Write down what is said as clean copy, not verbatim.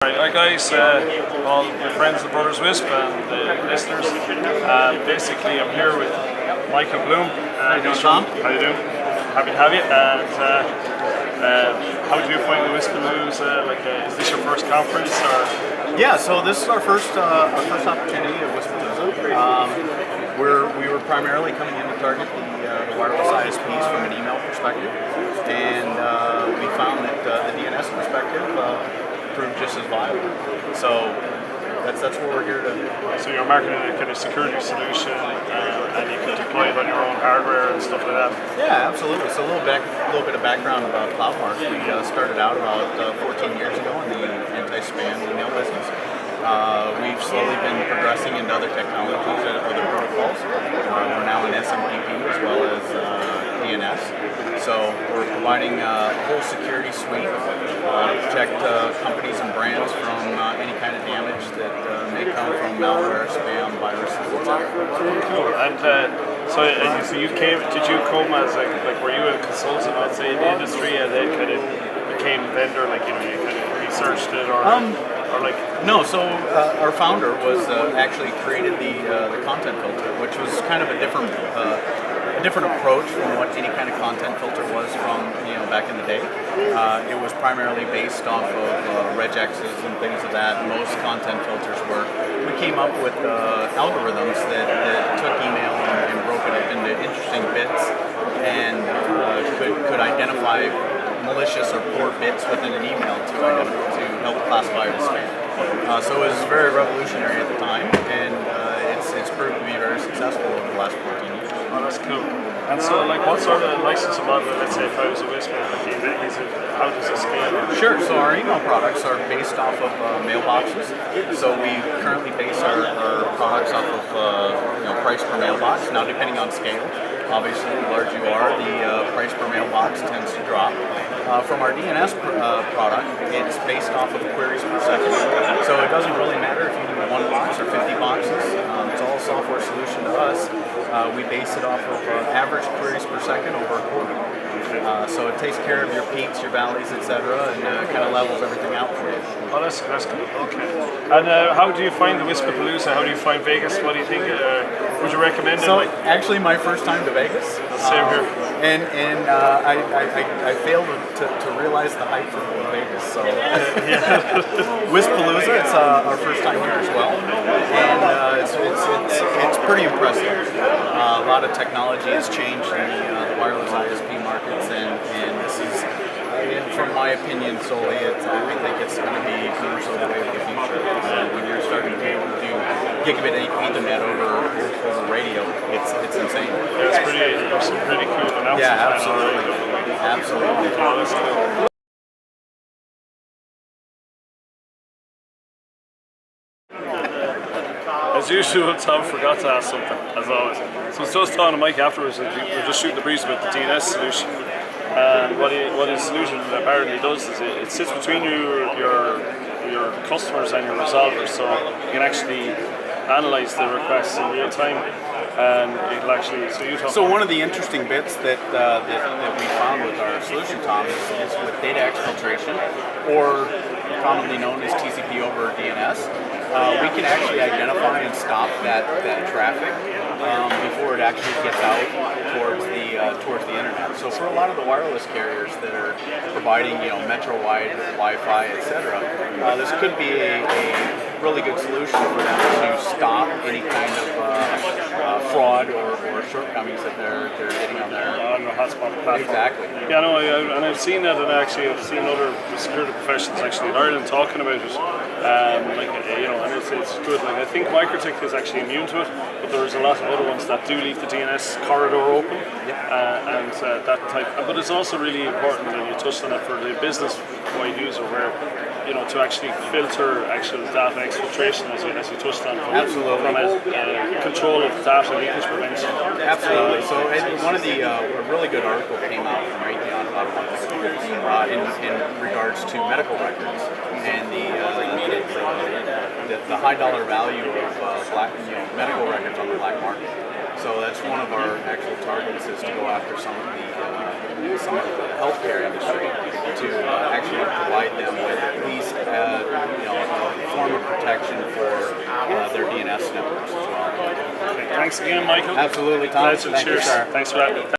Hi guys, all my friends, the Brothers Wisp and the listeners. Basically, I'm here with Michael Blum. How you doing, Tom? How you doing? Happy to have you. And how do you find the Wisp and Lose? Is this your first conference or? Yeah, so this is our first opportunity at Wispalooza. We were primarily coming in to target the wireless ISPs from an email perspective, and we found that the DNS perspective proved just as viable. So that's what we're here to. So you're marketing a kind of security solution, and you can deploy it on your own hardware and stuff like that. Yeah, absolutely. So a little bit of background about Cloudmark. We started out about 14 years ago in the anti-spam email business. We've slowly been progressing into other technologies and other protocols. We're now in SMTP as well as DNS. So we're providing a whole security suite to protect companies and brands from any kind of damage that may come from malware, spam, viruses, etc. Cool. And so you came. Did you come as were you a consultant, I'd say, in the industry, and then kind of became a vendor? You kind of researched it, or like? No. So our founder was actually created the content filter, which was kind of a different approach from what any kind of content filter was from back in the day. It was primarily based off of regexes and things of that. Most content filters were. We came up with algorithms that took email and broke it up into interesting bits and could identify malicious or poor bits within an email to help classify it as spam. So it was very revolutionary at the time, and it's proved to be very successful over the last 14 years. Oh, that's cool. And so, what sort of licensing model, let's say, if I was a Wisp, how does it scale? Sure. So our email products are based off of mailboxes. So we currently base our products off of price per mailbox. Now, depending on scale, obviously, the larger you are, the price per mailbox tends to drop. From our DNS product, it's based off of queries per second. So it doesn't really matter if you do 1 box or 50 boxes. It's all a software solution to us. We base it off of average queries per second over a quarter. So it takes care of your peaks, your valleys, etc., and kind of levels everything out for you. Oh, that's cool. Okay. And how do you find the Wispapalooza? How do you find Vegas? What do you think? Would you recommend it? So actually, my first time to Vegas. Same here. And I failed to realize the hype of Vegas. So Wispalooza, it's our first time here as well, and it's pretty impressive. A lot of technology has changed in the wireless ISP markets, and this is, from my opinion solely, I think it's going to be commercially the way of the future. When you're starting to be able to do gigabit Ethernet over radio, it's insane. There's some pretty cool announcements. Yeah, absolutely. Absolutely. Oh, that's cool. As usual, Tom forgot to ask something, as always. So I was just talking to Mike afterwards, and we were just shooting the breeze about the DNS solution. And what his solution apparently does is it sits between your customers and your resolvers, so you can actually analyze the requests in real time, and it'll actually. So one of the interesting bits that we found with our solution, Tom, is with data exfiltration, or commonly known as TCP over DNS. We can actually identify and stop that traffic before it actually gets out towards the internet. So for a lot of the wireless carriers that are providing metro-wide Wi-Fi, etc., this could be a really good solution for them to stop any kind of fraud or shortcomings that they're getting on their hotspot platform. Exactly. Yeah, no, and I've seen that, and actually I've seen other security professionals actually in Ireland talking about it. And it's good. I think Microtech is actually immune to it, but there's a lot of other ones that do leave the DNS corridor open, and that type. But it's also really important, and you touched on it, for the business-wide user, where to actually filter actual data exfiltration, as you touched on, from control of data leakage prevention. Absolutely. So one of the a really good article came out from Raytheon about in regards to medical records and the high dollar value of medical records on the black market. So that's one of our actual targets, is to go after some of the healthcare industry to actually provide them with at least a form of protection for their DNS networks as well. Okay, thanks again, Michael. Absolutely, Tom. Pleasure. Thank you, Cheers. sir. Thanks for that.